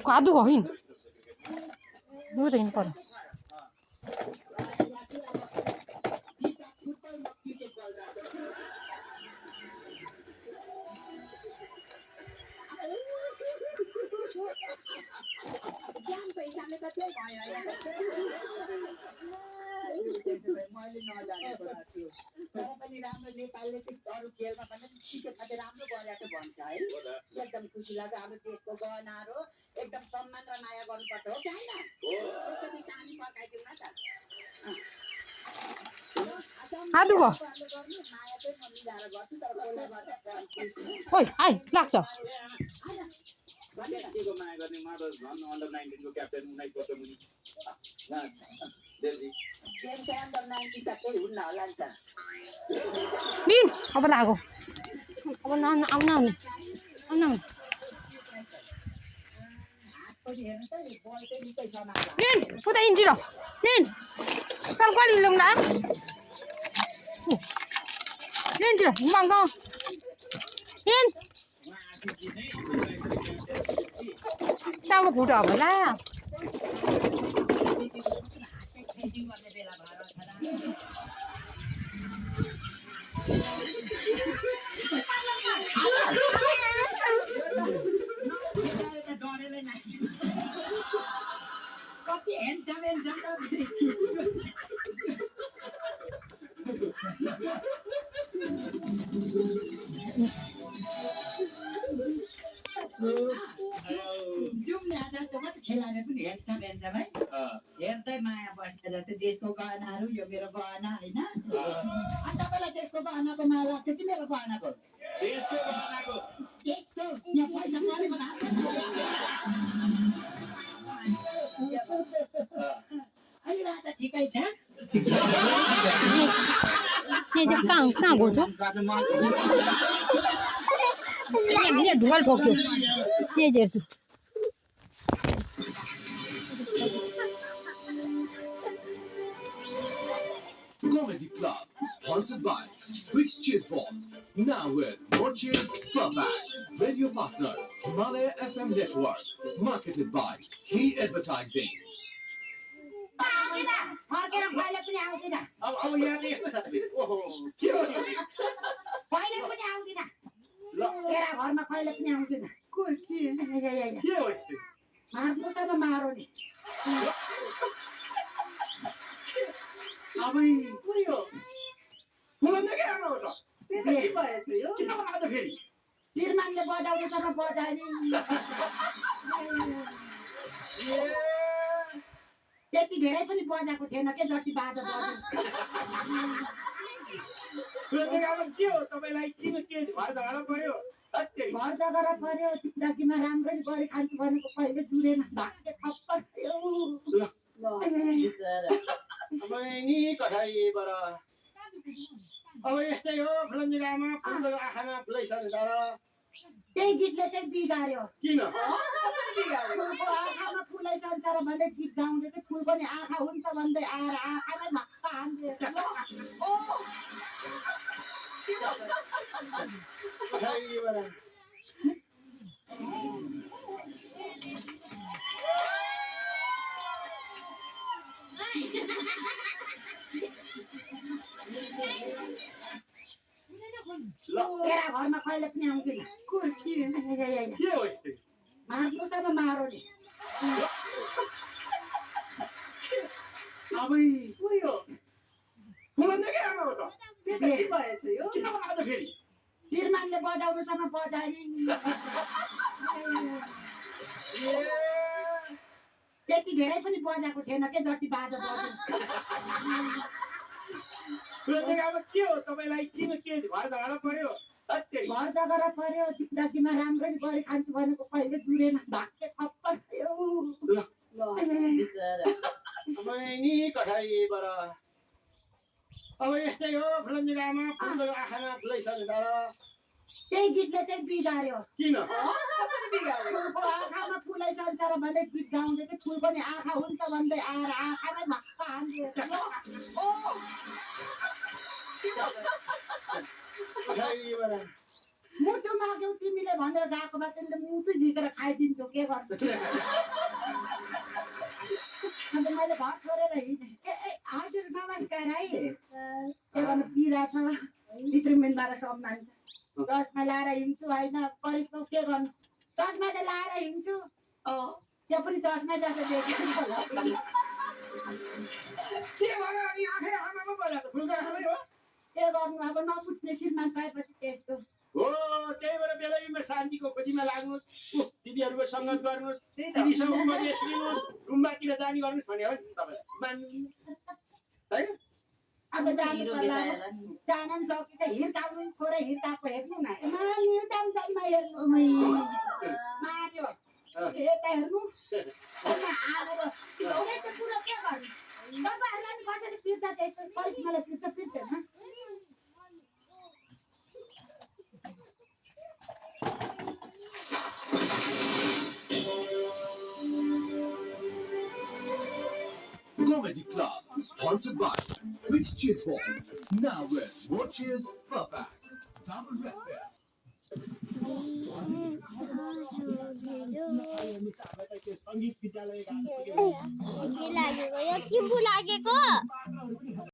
कादु होइन म त हिँड्नु पर्यो मैले नजानेको थियो तर पनि राम्रो नेपालले चाहिँ अरू खेलमा पनि टिकट खाँदै राम्रो गरेको भन्छ है एकदम खुसी लाग्यो हाम्रो देशको गहनाहरू एकदम सम्मान र माया गर्नुपर्छ हो कि होइन त्यसपछि ताली पकाइदिउँ न त आदु गो माया चाहिँ म मिलाएर गर्छु तर कसलाई गर्छ ओइ आइ लाग्छ के को माया गर्ने म त झन् अन्डर 19 को क्याप्टेन 19 वर्ष मुनि निन अब लागो अब आउन निन उता हिँड्छु र निन तर कहिले लौँ ला निन्छु र मङ्गो निन टाउको फुट्यो अब ला कति ह्यान्डसम जुम्ल्या जस्तो मात्रै खेलाडी पनि ह्यान्डसम है हेर्दै माया बस्छ जस्तै देशको गहनाहरू यो मेरो गहना होइन तपाईँलाई देशको गहनाको माया लाग्छ कि मेरो गहनाको देशको यहाँ पैसा परेको अहिले राजा ठिकै छ कहाँ गर्छ ढुवाल ठोक्यो यही हेर्छु Comedy Club, sponsored by Twix Cheese Balls. Now with more cheers per bag. Radio partner, Himalaya FM Network. Marketed by Key Advertising. मारो नि अब यो मुलन के आउनु हो त के भयो यो किन बनाउँदा फेरि श्रीमानले बजाउने तर बजाइनी त्यति धेरै पनि बजाएको थिएन के जति बाजा बज्यो के हो तपाईलाई किन के घर झगडा पर्यो घर जग्गा पर्यो जिन्दगीमा राम्ररी गरी खान्छु भनेको कहिले जुरेन भाग्य खप्पर थियो अब नि कठाइबाट अब यस्तै हो फुलन्जिरामा फुलको आँखामा फुलैछन् तर त्यही गीतले चाहिँ बिगार्यो किन फुलको आँखामा फुलै संसार भन्दै गीत गाउँदै चाहिँ फुल पनि आँखा हुन्छ भन्दै आएर आँखामै मक्का हान्दै तेरा घरमा कहिले पनि आउँदैन के हो मार्नु त मारो नि अब उयो फुलन्जी के आउनु हो त के भएछ यो किन बनाउँदा फेरि श्रीमानले बजाउनुसँग बजाइनी त्यति धेरै पनि बजाएको थिएन के जति बाजा बज्यो के हो तपाईलाई किन के घर झगडा पर्यो घर जग्गा पर्यो जिन्दगीमा राम्ररी गरी खान्छु भनेको कहिले जुरेन भाग्य खप्पर थियो अब नि कठाइबाट अब यस्तै हो फुलन्जिरामा फुलको आँखामा फुलैछन् तर त्यही गीतले चाहिँ बिगार्यो किन कसरी बिगार्यो फुलको आँखामा फुलै संसार भन्दै गीत गाउँदै चाहिँ फुल पनि आँखा हुन्छ भन्दै आएर आँखामै भक्क हान्दियो मुटु माग्यौ तिमीले भनेर गएको भए तिमीले मुटु झिकेर खाइदिन्थ्यौ के गर्छौ अन्त मैले घर छोडेर हिँडेँ हजुर नमस्कार है के गर्नु पिरा छ भित्रमिनबाट सब मान्छ चस्मा लाएर हिँड्छु होइन करिबको के गर्नु चस्मा त लाएर हिँड्छु त्यो पनि चस्मा जस्तो देखेको होला के भयो अनि आँखै आमामा बोलाएको फुलको आँखामै हो के गर्नु अब नबुझ्ने श्रीमान पाएपछि त्यस्तो हो त्यही भएर बेलैमा शान्तिको खोजीमा लाग्नुहोस् दिदीहरूको सङ्गत गर्नुहोस् दिदीसँग उपदेश लिनुहोस् गुम्बातिर जाने गर्नुहोस् भने हो नि तपाईँलाई मान्नु है अब जानु पर्ला जान नि सकि त हिर्काउनु छोरा हिर्काएको हेर्नु न हिर्काउनु जम्मा हेर्नु मार्यो यता हेर्नु हालेर यस्तो कुरो के गर्नु तपाईँहरूलाई नि कसरी पिर्छ त्यस्तो करिस्मालाई पिर्छ पिर्दैन Comedy Club, sponsored by Quick Cheese Balls. Now with more cheers per pack. Double red bears. सङ्गीत विद्यालय लागेको यो चिम्बु लागेको